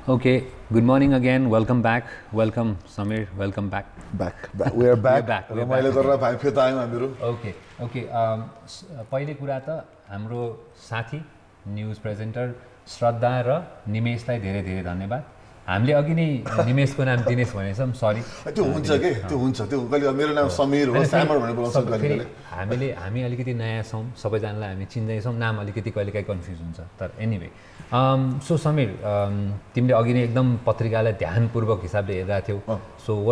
Okay, good morning again. Welcome back. Welcome, Samir. Welcome back. Back. We are back. रमाइलो गरेर भाइ फेरि आयौँ हामीहरू. Okay. पहिले कुरा त हाम्रो साथी न्युज प्रेजेन्टर श्रद्धा र निमेशलाई धेरै धेरै धन्यवाद. हामीले अघि नै निमेशको नाम दिनेश भनेछौँ, सरी. त्यो हुन्छ के? त्यो हुन्छ. त्यो कहिले मेरो नाम समीर हो, सामर भनेर बोलाउँछ कहिले. हामी अलिकति नयाँ छौँ, सबैजनालाई हामी चिन्दैछौँ, नाम अलिकति कहिलेकाहीँ कन्फ्युज हुन्छ. तर एनिवे सो समीर, तिमीले अघि नै एकदम पत्रिकालाई ध्यानपूर्वक हिसाबले हेरेका थियौ. सो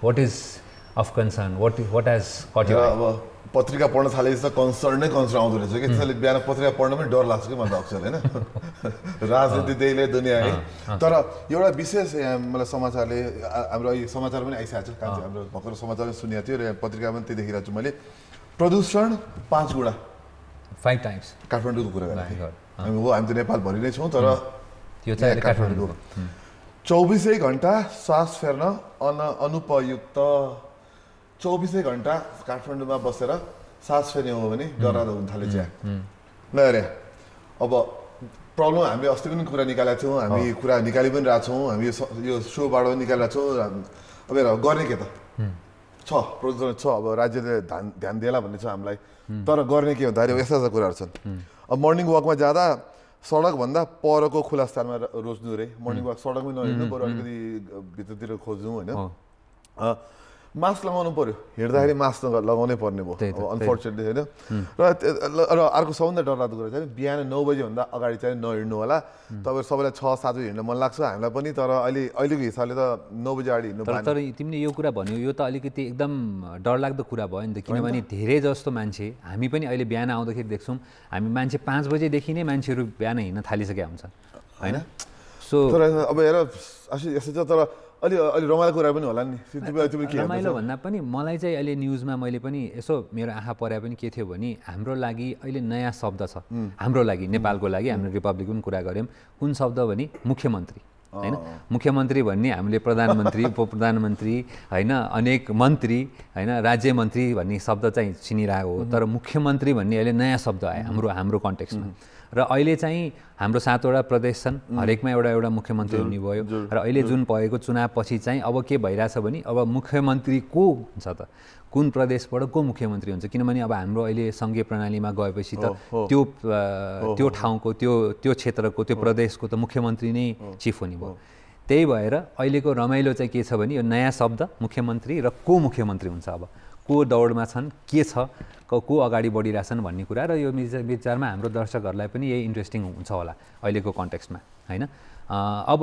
what is of concern? What has caught your eye? अब पत्रिका पढ्न थालेपछि त कन्सर्न आउँदो रहेछ कि त्यसैले बिहान पत्रिका पढ्न पनि डर लाग्छ कि मलाई अक्सर हैन. राजनीति त्यहीले दुनियाँ है. तर एउटा विशेष यहाँ मलाई समाचारले हाम्रो यो समाचार पनि आइसकेको छ. हाम्रो भर्खर समाचार पनि सुनेको थियो र पत्रिका पनि त्यही देखिरहेको छु मैले. प्रदूषण 5 गुणा 5 times काठमाडौँको कुरा गरेँ. हामी त नेपाल भरि नै छौँ तर यो चाहिँ काठमाडौँको 24 घण्टा सास फेर्न अनुपयुक्त 24 घण्टा काठमाडौँमा बसेर सास फेर्ने हो भने डरलाग्दो हुन थाले चाहिँ. ल अरे अब प्रब्लम हामीले अस्ति पनि कुरा निकालेका थियौँ, हामी कुरा निकालि पनि रहेको छौँ, हामी यो सोबाट पनि निकालेका छौँ. अब हेर गर्ने के त छ, प्रदूषण छ. अब राज्यले ध्यान दिएला भन्ने छ हामीलाई. तर गर्ने के भन्दाखेरि यस्ता कुराहरू छन्. अब मर्निङ वकमा जाँदा सडकभन्दा परको खुला स्थानमा रोज्नु रे. मर्निङ वक सडकमै नहिँड्नु, बरु अलिकति भित्रतिर खोज्नु होइन. मास्क लगाउनु पर्यो, हिँड्दाखेरि मास्क लगाउनै पर्ने भयो अनफर्चुनेटली होइन. र अर्को सबभन्दा डरलाग्दो कुरा चाहिँ बिहान 9 बजीभन्दा अगाडि चाहिँ नहिँड्नु होला. तपाईँहरू सबैलाई 6-7 बजी हिँड्न मन लाग्छ, हामीलाई पनि. तर अहिलेको हिसाबले त 9 बजी अगाडि हिँड्नु पर्छ. तर तिमीले यो कुरा भन्यो, यो त अलिकति एकदम डरलाग्दो कुरा भयो नि त. किनभने धेरै जस्तो मान्छे, हामी पनि अहिले बिहान आउँदाखेरि देख्छौँ, हामी मान्छे 5 बजेदेखि नै मान्छेहरू बिहान हिँड्न थालिसकेका हुन्छन् होइन. सो तर अब हेर यस्तो छ. तर अलि रमाइलो कुरा पनि होला नि. रमाइलो भन्दा पनि मलाई चाहिँ अहिले न्युजमा मैले पनि यसो मेरो आँखा परे पनि के थियो भने हाम्रो लागि अहिले नयाँ शब्द छ. हाम्रो लागि, नेपालको लागि, हाम्रो रिपब्लिक पनि कुरा गऱ्यौँ. कुन शब्द भने मुख्यमन्त्री होइन. मुख्यमन्त्री भन्ने हामीले प्रधानमन्त्री, उपप्रधानमन्त्री होइन, अनेक मन्त्री होइन, राज्य मन्त्री भन्ने शब्द चाहिँ चिनिरहेको हो. तर मुख्यमन्त्री भन्ने अहिले नयाँ शब्द आयो हाम्रो कन्टेक्स्टमा. र अहिले चाहिँ हाम्रो 7वटा प्रदेश छन्, हरेकमा एउटा मुख्यमन्त्री हुने भयो. र अहिले जुन भएको चुनावपछि चाहिँ अब के भइरहेछ भने अब मुख्यमन्त्री को हुन्छ त, कुन प्रदेशबाट को मुख्यमन्त्री हुन्छ. किनभने अब हाम्रो अहिले सङ्घीय प्रणालीमा गएपछि त त्यो ठाउँको त्यो क्षेत्रको त्यो प्रदेशको त मुख्यमन्त्री नै चिफ हुने भयो. त्यही भएर अहिलेको रमाइलो चाहिँ के छ भने यो नयाँ शब्द मुख्यमन्त्री र को मुख्यमन्त्री हुन्छ, अब को दौडमा छन्, के छ, को अगाडि बढिरहेछन् भन्ने कुरा. र यो विचारमा हाम्रो दर्शकहरूलाई पनि यही इन्ट्रेस्टिङ हुन्छ होला अहिलेको कन्टेक्स्टमा होइन. अब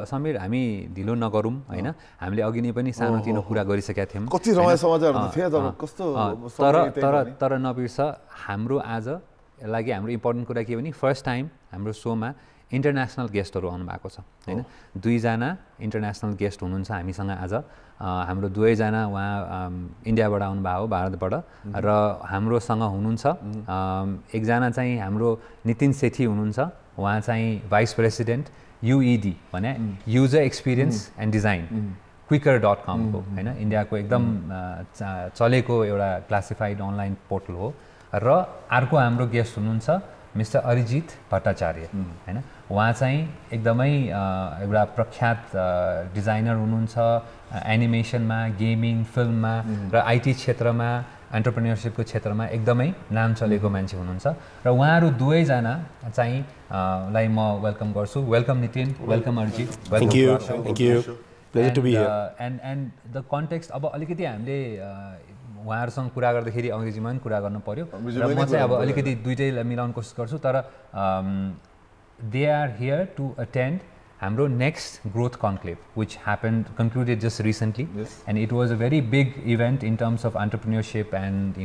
समीर हामी ढिलो नगरौँ होइन. हामीले अघि नै पनि सानोतिनो कुरा गरिसकेका थियौँ. कति रमाइलो समाचारहरू थियो कस्तो. तर नबिर्स, हाम्रो आज लागि हाम्रो इम्पोर्टेन्ट कुरा के भने फर्स्ट टाइम हाम्रो सोमा इन्टरनेसनल गेस्टहरू आउनुभएको छ होइन. 2 जना इन्टरनेसनल गेस्ट हुनुहुन्छ हामीसँग आज. हाम्रो 2 जना उहाँ इन्डियाबाट आउनुभएको, भारतबाट. र हाम्रोसँग हुनुहुन्छ एकजना चाहिँ हाम्रो नितिन सेठी हुनुहुन्छ. उहाँ चाहिँ भाइस प्रेसिडेन्ट UED भने user experience and design quicker.com को होइन, इन्डियाको एकदम चलेको एउटा क्लासिफाइड अनलाइन पोर्टल हो. र अर्को हाम्रो गेस्ट हुनुहुन्छ मिस्टर अरिजित भट्टाचार्य होइन. उहाँ चाहिँ एकदमै एउटा प्रख्यात डिजाइनर हुनुहुन्छ. एनिमेसनमा, गेमिङ, फिल्ममा र IT क्षेत्रमा, एन्टरप्रेन्योरसिपको क्षेत्रमा एकदमै नाम चलेको मान्छे हुनुहुन्छ. र उहाँहरू 2 जना चाहिँ लाई म वेलकम गर्छु. Welcome Nitin, welcome Arijit. Thank you. Pleasure to be here. And the context अब अलिकति हामीले उहाँहरूसँग कुरा गर्दाखेरि अङ्ग्रेजीमा पनि कुरा गर्नु पर्यो. र म चाहिँ अब अलिकति दुइटैलाई मिलाउन कोसिस गर्छु. तर they are here to attend हाम्रो next growth conclave which concluded just recently. Yes. And it was a very big event in terms of entrepreneurship and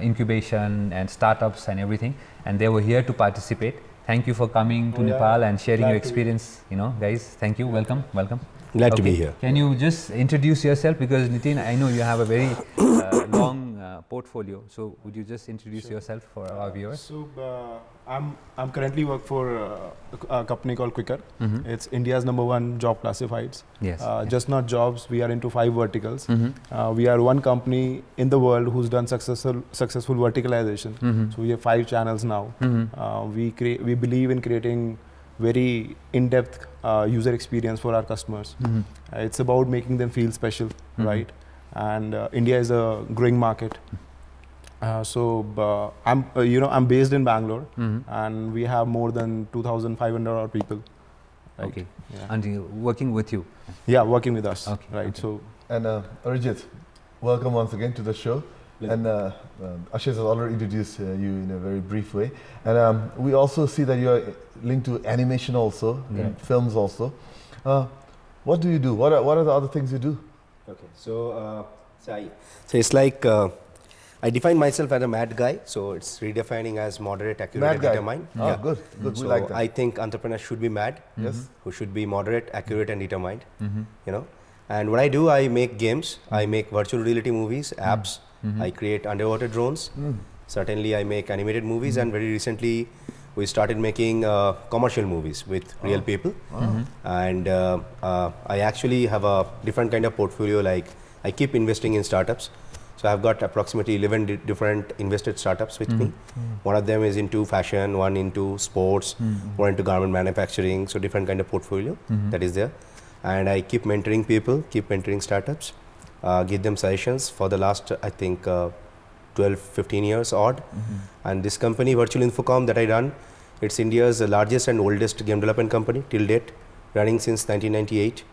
incubation and startups and everything, and they were here to participate. Thank you for coming to Nepal and sharing your experience, guys. Thank you. Welcome. Glad to be here. Can you just introduce yourself, because Nitin, I know you have a very long portfolio, so would you just introduce yourself for our viewers? So I'm currently work for a company called Quicker. It's India's #1 job classifieds. Yes. Just not jobs, we are into 5 verticals. We are one company in the world who's done successful verticalization. So we have 5 channels now. We believe in creating very in-depth user experience for our customers. It's about making them feel special, right? And India is a growing market. I'm based in Bangalore, and we have more than 2,500 odd people. Right? Okay. Yeah. And working with you. Yeah, working with us. Okay. Right. Okay. So. And Arijit, welcome once again to the show. And Ashish has already introduced you in a very brief way. And we also see that you are linked to animation also, and films also. What do you do? What are the other things you do? Okay, so it's like I define myself as a mad guy, so it's redefining as moderate, accurate, Mad and guy. determined. Oh, good. We So like that. I think entrepreneurs should be mad, Yes. who should be moderate, accurate, and determined. You know, and what I do, I make games, I make virtual reality movies, apps. I create underwater drones. Certainly, I make animated movies, and very recently, we started making commercial movies with real people. And I actually have a different kind of portfolio. Like I keep investing in startups. So I've got approximately 11 different invested startups with me. One of them is into fashion, one into sports, one into garment manufacturing. So different kind of portfolio that is there. And I keep mentoring people, keep mentoring startups, give them suggestions for the last, I think, 12, 15 years odd. And this company, Virtual Infocom, that I run, it's India's largest and oldest game development company till date, running since 1998.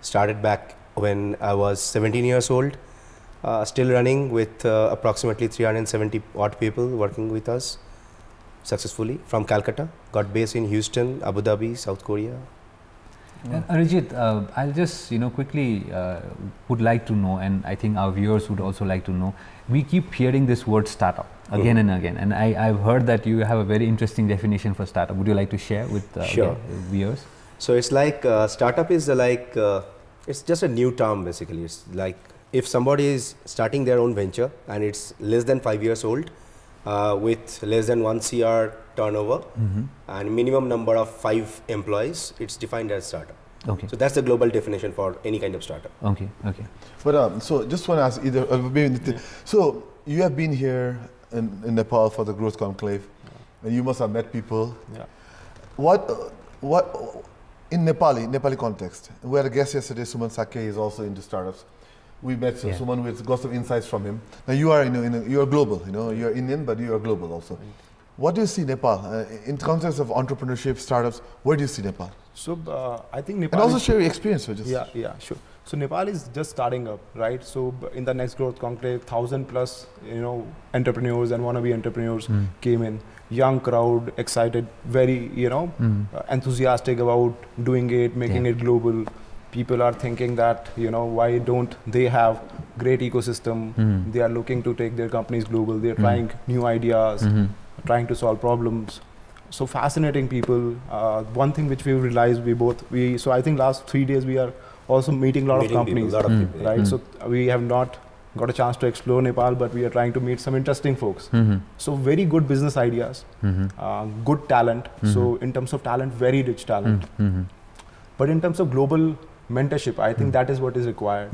Started back when I was 17 years old. Still running with approximately 370 odd people working with us successfully from Calcutta. Got based in Houston, Abu Dhabi, South Korea. Arijit, I'll just quickly would like to know, and I think our viewers would also like to know. We keep hearing this word startup again and again, and I've heard that you have a very interesting definition for startup. Would you like to share with viewers? So it's like startup is it's just a new term basically. It's like if somebody is starting their own venture and it's less than 5 years old, with less than 1 CR turnover and minimum number of 5 employees, it's defined as startup. Okay. So that's the global definition for any kind of startup. Okay. Okay. But so just want to ask either. So you have been here in Nepal for the Growth Conclave, and you must have met people. Yeah. What in Nepali context? We had a guest yesterday, Suman Sakya, is also into startups. We met Suman, we got some insights from him. Now you are, you are global. You are Indian, but you are global also. What do you see Nepal in context of entrepreneurship, startups? Where do you see Nepal? So I think Nepal. And also share your experience with us. Yeah, sure. So Nepal is just starting up, right? So in the next Growth Conclave, 1,000 plus, entrepreneurs and wannabe entrepreneurs came in. Young crowd, excited, very, enthusiastic about doing it, making it global. People are thinking that, why don't they have great ecosystem? They are looking to take their companies global. They're trying new ideas, trying to solve problems. So fascinating people. One thing which we realized, so I think last 3 days we are also meeting a lot of companies, people, right? So we have not got a chance to explore Nepal, but we are trying to meet some interesting folks. So very good business ideas, good talent. So in terms of talent, very rich talent. But in terms of global mentorship, I think that is what is required.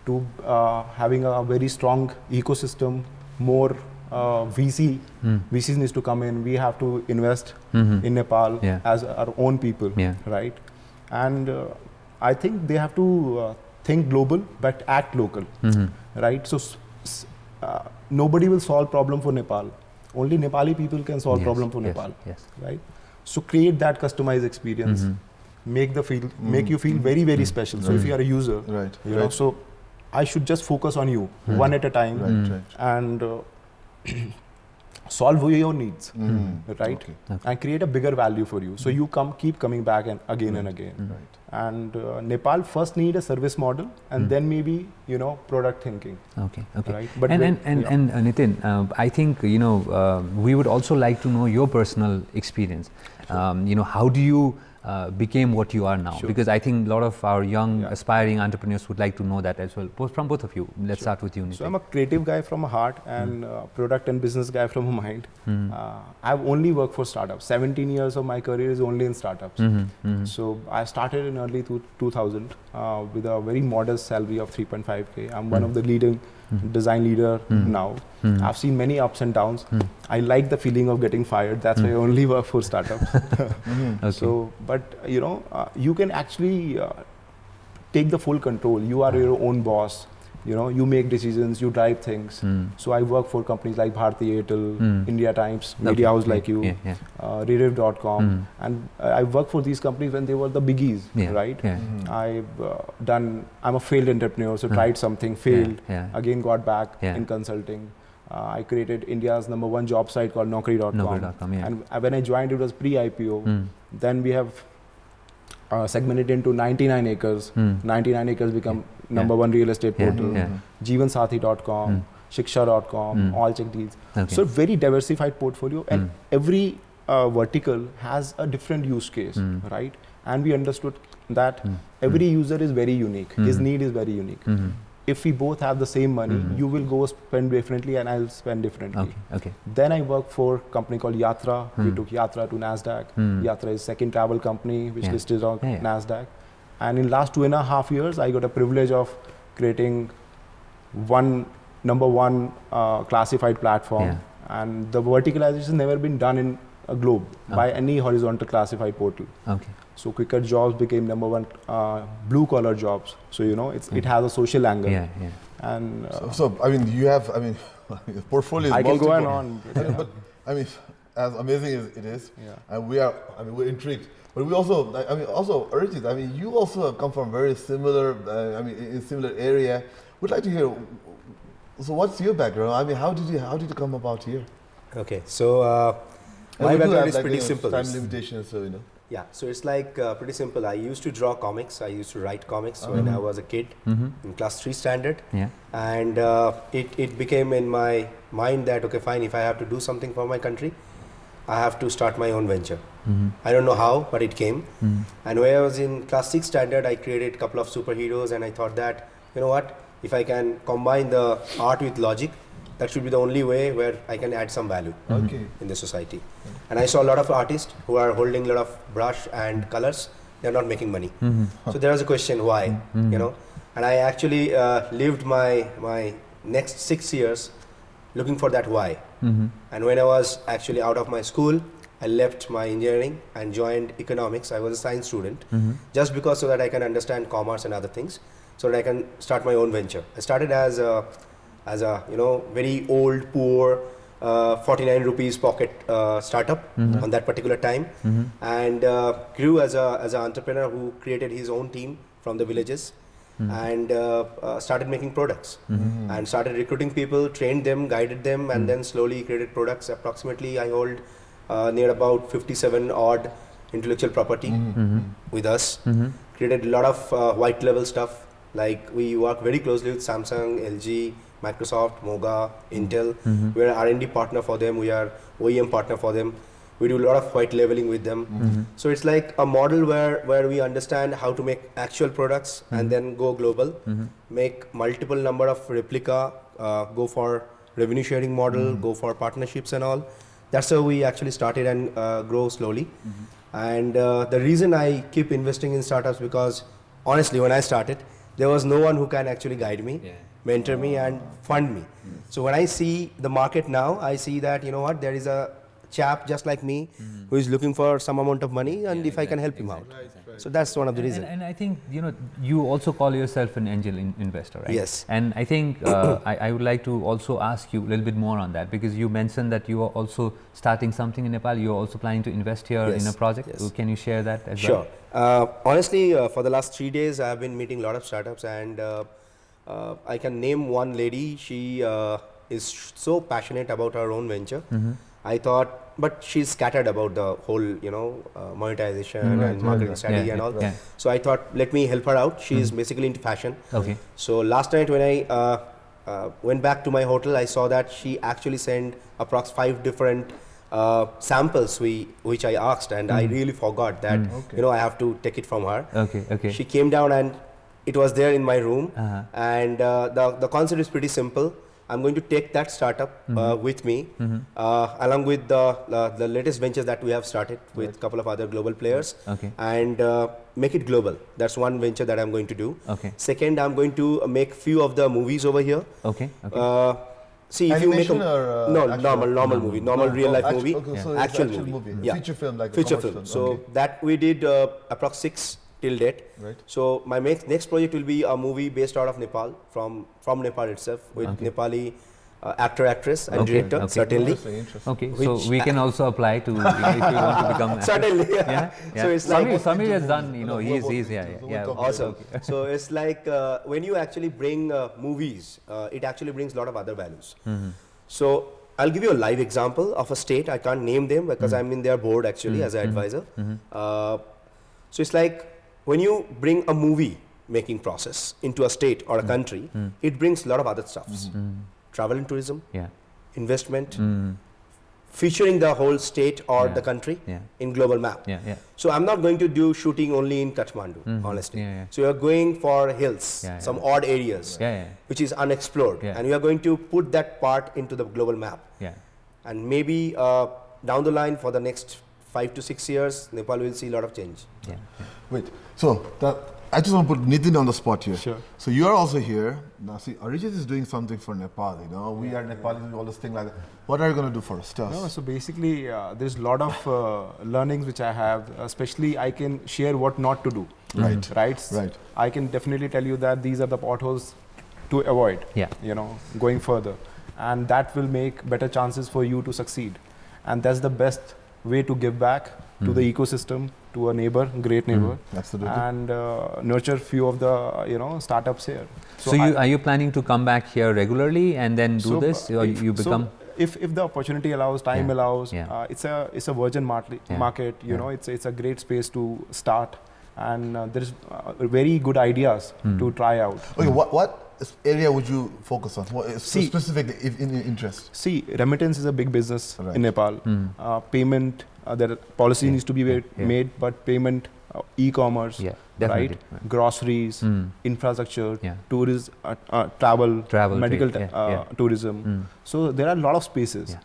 To having a very strong ecosystem, more VCs needs to come in. We have to invest in Nepal as our own people, right? And I think they have to think global but act local, right? So nobody will solve problem for Nepal. Only Nepali people can solve problem for Nepal, right? So create that customized experience, make you feel very, very special. So if you are a user, right, so I should just focus on you one at a time, and solve your needs, right? And create a bigger value for you. So you keep coming back and again and again. And Nepal first need a service model, and then maybe product thinking. Okay. Right? But and Nitin, I think we would also like to know your personal experience. How do you became what you are now? Because I think a lot of our young aspiring entrepreneurs would like to know that as well. From both of you. Let's start with you, Nitin. So I'm a creative guy from a heart and product and business guy from a mind. I've only worked for startups. 17 years of my career is only in startups. So I started in early 2000 with a very modest salary of 3.5K. I'm one of the leading design leader now. I've seen many ups and downs. I like the feeling of getting fired. That's why I only work for startups. Okay. So, but you know, you can actually take the full control. You are your own boss. You know, you make decisions, you drive things. So I work for companies like Bharti Airtel, India Times, media house like you, Rediff.com, and I work for these companies when they were the biggies, right? I'm a failed entrepreneur, so tried something, failed, again got back in consulting. I created India's #1 job site called Naukri.com, and when I joined, it was pre-IPO. Then we have segmented into 99 acres. 99 acres become #1 real estate portal. Jeevansathi.com, Shiksha.com, all check deals. So very diversified portfolio, and every vertical has a different use case, right? And we understood that every user is very unique. His need is very unique. If we both have the same money, you will go spend differently and I'll spend differently. Then I work for a company called Yatra. We took Yatra to NASDAQ. Yatra is second travel company which listed on NASDAQ. And in last 2.5 years, I got a privilege of creating #1 classified platform. And the verticalization has never been done in a globe by any horizontal classified portal. So Quicker Jobs became #1 blue collar jobs. So you know it has a social angle. And so I mean you have the portfolio is I can go on. But I mean as amazing as it is, and we're intrigued. But we also Arijit, you also come from very similar in similar area. We'd like to hear. So what's your background? I mean, how did you come about here? Okay, so my background is pretty simple. Time limitations, so you know. Yeah, so it's like pretty simple. I used to draw comics. I used to write comics when I was a kid in class 3 standard. And it became in my mind that, okay, fine, if I have to do something for my country, I have to start my own venture. I don't know how, but it came. And when I was in class 6 standard, I created a couple of superheroes, and I thought that, you know what, if I can combine the art with logic, that should be the only way where I can add some value in the society. And I saw a lot of artists who are holding a lot of brush and colors. They're not making money. So there was a question, why? You know, and I actually lived my next 6 years looking for that why. And when I was actually out of my school, I left my engineering and joined economics. I was a science student, just because so that I can understand commerce and other things, so that I can start my own venture. I started as a very old, poor, 49 rupees pocket startup on that particular time, and grew as an entrepreneur who created his own team from the villages. And started making products and started recruiting people, trained them, guided them, and then slowly created products. Approximately I hold near about 57 odd intellectual property with us. Created a lot of white level stuff, like we work very closely with Samsung, LG, Microsoft, Moga, Intel. We're an R&D partner for them, we are OEM partner for them. We do a lot of white leveling with them. So it's like a model where we understand how to make actual products and then go global, make multiple number of replica, go for revenue sharing model, go for partnerships and all. That's how we actually started and grow slowly. And the reason I keep investing in startups, because honestly, when I started, there was no one who can actually guide me, mentor me and fund me. So when I see the market now, I see that, you know what, there is a chap just like me who is looking for some amount of money, and if I can help him out. So that's one of the reasons. And I think, you also call yourself an angel investor, right? Yes. And I think I would like to also ask you a little bit more on that, because you mentioned that you are also starting something in Nepal. You are also planning to invest here in a project. Can you share that as well? Sure. Honestly, for the last 3 days, I have been meeting a lot of startups, and I can name one lady. She is so passionate about her own venture. I thought, but she's scattered about the whole, monetization and marketing strategy and all. So I thought, let me help her out. She is basically into fashion. So last night when I went back to my hotel, I saw that she actually sent approx 5 different samples which I asked, and I really forgot that, I have to take it from her. She came down and it was there in my room, and the concept is pretty simple. I'm going to take that startup with me, along with the latest ventures that we have started with a couple of other global players, and make it global. That's one venture that I'm going to do. Second, I'm going to make few of the movies over here. See, if Animation you make or normal movie, normal real life movie, so actual it's movie. Feature film, like feature a film. commercial So that we did approx 6 till date. So my next project will be a movie based out of Nepal, from Nepal itself, with Nepali actor, actress, and director, certainly. So we can also apply to, if you want to become certainly. So it's like Samir has done, he's awesome. So it's like when you actually bring movies, it actually brings a lot of other values. So I'll give you a live example of a state. I can't name them because I'm in their board actually as an advisor. So it's like when you bring a movie making process into a state or a country, it brings a lot of other stuffs. Travel and tourism, investment, featuring the whole state or the country in global map. So I'm not going to do shooting only in Kathmandu, honestly. So you're going for hills, some odd areas, which is unexplored, and we are going to put that part into the global map. And maybe down the line for the next 5 to 6 years, Nepal will see a lot of change. Wait, so I just want to put Nitin on the spot here. So you are also here. Now see, Arijit is doing something for Nepal, we are Nepal, all this thing like that. What are you going to do for us? Tell us. No, so basically, there's a lot of learnings which I have, especially I can share what not to do. Right. I can definitely tell you that these are the potholes to avoid, going further. And that will make better chances for you to succeed. And that's the best way to give back to the ecosystem, to a neighbor, great neighbor, and nurture few of the startups here. So are you planning to come back here regularly and then do this, or you become? If the opportunity allows, time allows, it's a virgin market. It's a great space to start, and there's very good ideas to try out. Okay, what area would you focus on? What specifically in your interest? See, remittance is a big business in Nepal. Payment, there policy needs to be made, but payment, e-commerce, groceries, infrastructure, tourism, travel, medical tourism. So there are a lot of spaces,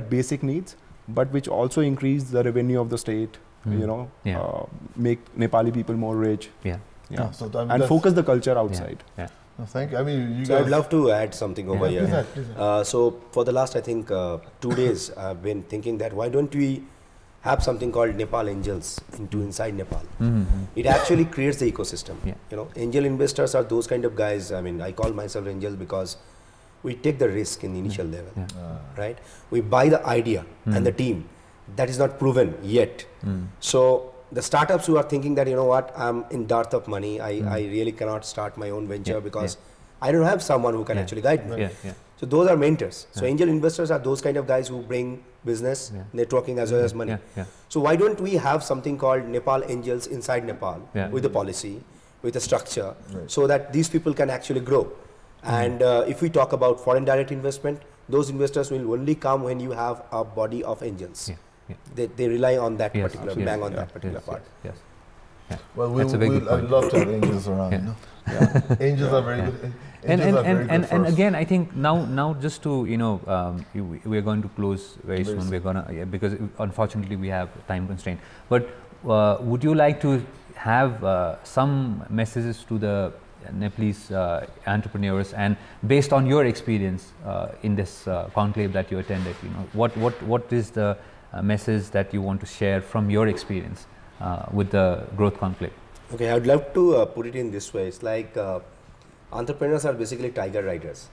basic needs, but which also increase the revenue of the state, make Nepali people more rich, So and focus the culture outside. No, thank you. I mean, so I'd love to add something over here. So for the last, I think, 2 days, I've been thinking that why don't we have something called Nepal Angels inside Nepal. It actually creates the ecosystem. Angel investors are those kind of guys. I mean, I call myself angel because we take the risk in the initial level, right? We buy the idea and the team that is not proven yet. So the startups who are thinking that, I'm in dearth of money, I really cannot start my own venture because I don't have someone who can actually guide me. So those are mentors. So angel investors are those kind of guys who bring business, networking as well as money. So why don't we have something called Nepal Angels inside Nepal with a policy, with a structure, so that these people can actually grow. And if we talk about foreign direct investment, those investors will only come when you have a body of angels. They rely on that particular, bang on that particular part. Well, I'd love to have angels around. Angels are very good. And again, I think now just to we're going to close very soon. We're gonna because unfortunately we have time constraint. But would you like to have some messages to the Nepalese entrepreneurs, and based on your experience in this conclave that you attended, what is the message that you want to share from your experience with the growth conclave? Okay, I would love to put it in this way. It's like entrepreneurs are basically tiger riders.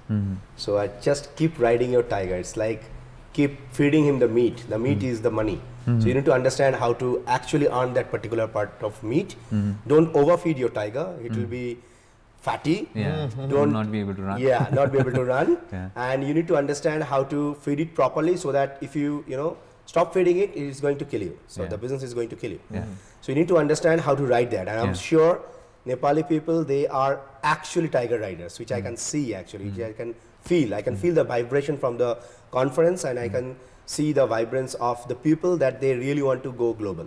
So I just keep riding your tiger. It's like keep feeding him the meat. The meat is the money. So you need to understand how to actually earn that particular part of meat. Don't overfeed your tiger. It will be fatty. Don't not be able to run. Not be able to run. And you need to understand how to feed it properly so that if you stop feeding it, it is going to kill you. So the business is going to kill you. So you need to understand how to ride that. And I'm sure Nepali people, they are actually tiger riders, which I can see actually, which I can feel. I can feel the vibration from the conference, and I can see the vibrance of the people that they really want to go global.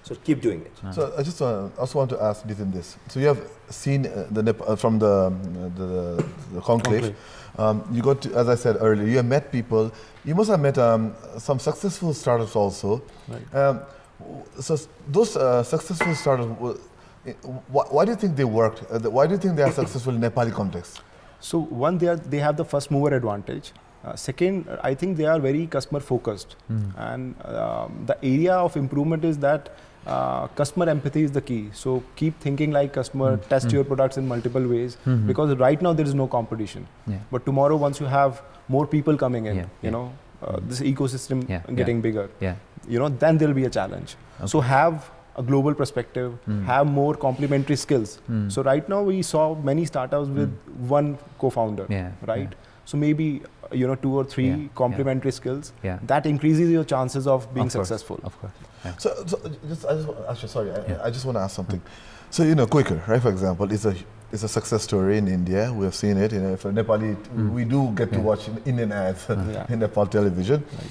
So keep doing it. So I just also want to ask Nitin this. So you have seen from the conclave. You got to, as I said earlier, you have met people. You must have met some successful startups also. Right. So those successful startups, why do you think they worked? Why do you think they are successful in Nepali context? So one, they have the first mover advantage. Second, I think they are very customer focused, and the area of improvement is that customer empathy is the key. So keep thinking like customer, test your products in multiple ways, because right now there is no competition. But tomorrow, once you have more people coming in, you know, this ecosystem getting bigger, you know, then there will be a challenge. So have a global perspective, have more complementary skills. So right now we saw many startups with one co-founder, right? So maybe, you know, 2 or 3 complementary skills, that increases your chances of being successful. Of course. So I just want to ask something. So, you know, Quicker, right, for example, is a success story in India. We have seen it. You know, for Nepali, we do get to watch Indian ads in Nepal television. Right.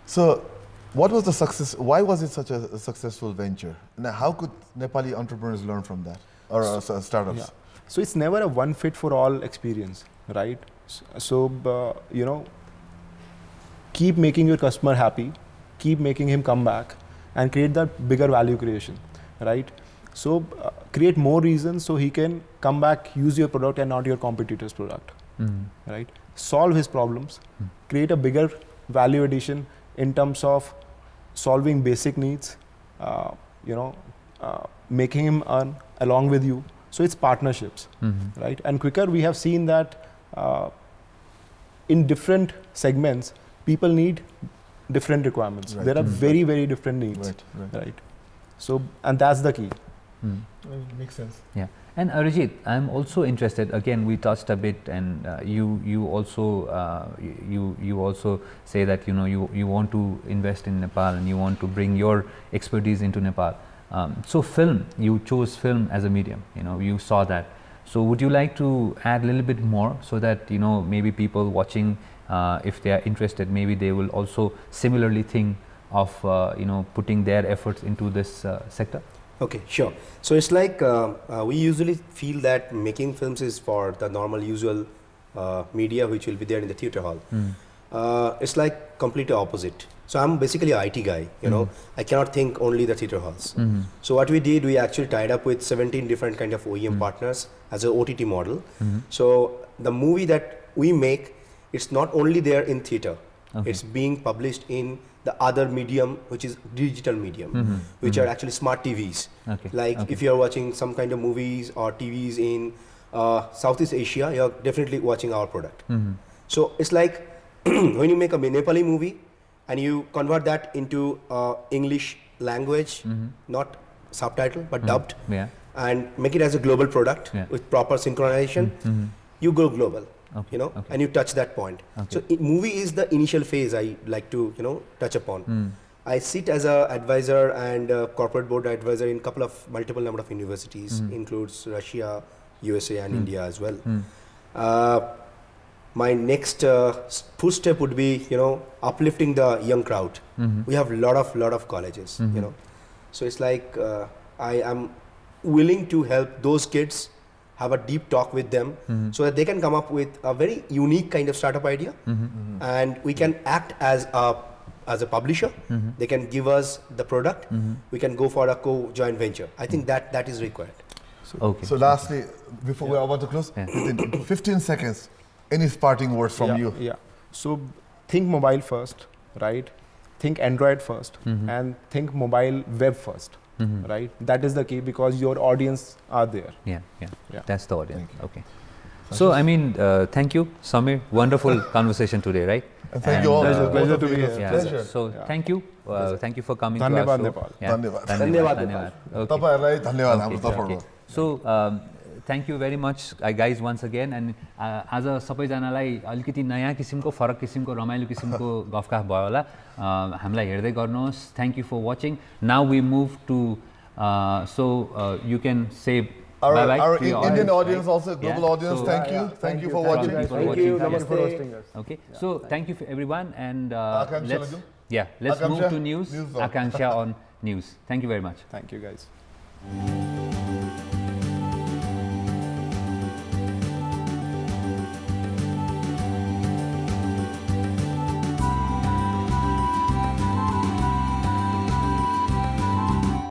So, what was the success? Why was it such a successful venture? Now, how could Nepali entrepreneurs learn from that, or startups? So it's never a one fit for all experience, right? So you know, keep making your customer happy, keep making him come back, and create that bigger value creation, right? So create more reasons so he can come back, use your product and not your competitor's product, right? Solve his problems, create a bigger value addition in terms of solving basic needs, you know, making him earn along with you. So it's partnerships, right? And Quicker, we have seen that in different segments, people need different requirements. There are very, very different needs, right? So, and that's the key. Makes sense. Yeah. And Arijit, I'm also interested. Again, we touched a bit, and you also say that, you know, you want to invest in Nepal and you want to bring your expertise into Nepal. So film, you chose film as a medium. You know, you saw that. So would you like to add a little bit more so that, you know, maybe people watching, if they are interested, maybe they will also similarly think of you know, putting their efforts into this sector? Okay, sure. So it's like we usually feel that making films is for the normal usual media which will be there in the theater hall. It's like completely opposite. So I'm basically an IT guy, you know. I cannot think only the theater halls. So what we did, we actually tied up with 17 different kind of OEM partners as an OTT model. So the movie that we make, it's not only there in theater, it's being published in the other medium, which is digital medium, which are actually smart TVs. Like if you're watching some kind of movies or TVs in Southeast Asia, you're definitely watching our product. So it's like when you make a Nepali movie and you convert that into English language, not subtitle but dubbed, and make it as a global product with proper synchronization, you go global. You know, and you touch that point. So movie is the initial phase I like to, you know, touch upon. I sit as a advisor and corporate board advisor in multiple number of universities, includes Russia, USA and India as well. My next footstep would be, you know, uplifting the young crowd. We have lot of colleges, you know. So it's like I am willing to help those kids, have a deep talk with them, so that they can come up with a very unique kind of startup idea, and we can act as a publisher. They can give us the product. We can go for a co-joint venture. I think that is required. So lastly, before we are about to close, within 15 seconds, any parting words from you? So think mobile first, right? Think Android first, and think mobile web first. Right, that is the key, because your audience are there. That's the audience. Okay. So I mean, thank you, Samir. Wonderful conversation today, right? Thank you all. Pleasure to be here. Pleasure. So thank you for coming to Dhanyavad our show. Nepal. Dhanyavad. Okay. Dhanyavad हाम्रो तर्फबाट. So thank you very much guys once again, and आज सबैजनालाई अलिकति नयाँ किसिमको फरक किसिमको रमाइलो किसिमको गफगाफ भयो होला, हामीलाई हेर्दै गर्नुहोस्. Thank you for watching. Now we move to so you can say Bye-bye Our to your Indian audience, right? also global Yeah, audience, so- thank you. Thank you for watching. Thank you for Thank watching. you. Yes. Namaste for hosting us. Okay, so thank you for everyone, and Akanksha let's Laju? let's move Akanksha? to news. News. Akanksha on news. Thank you very much. Thank you, guys.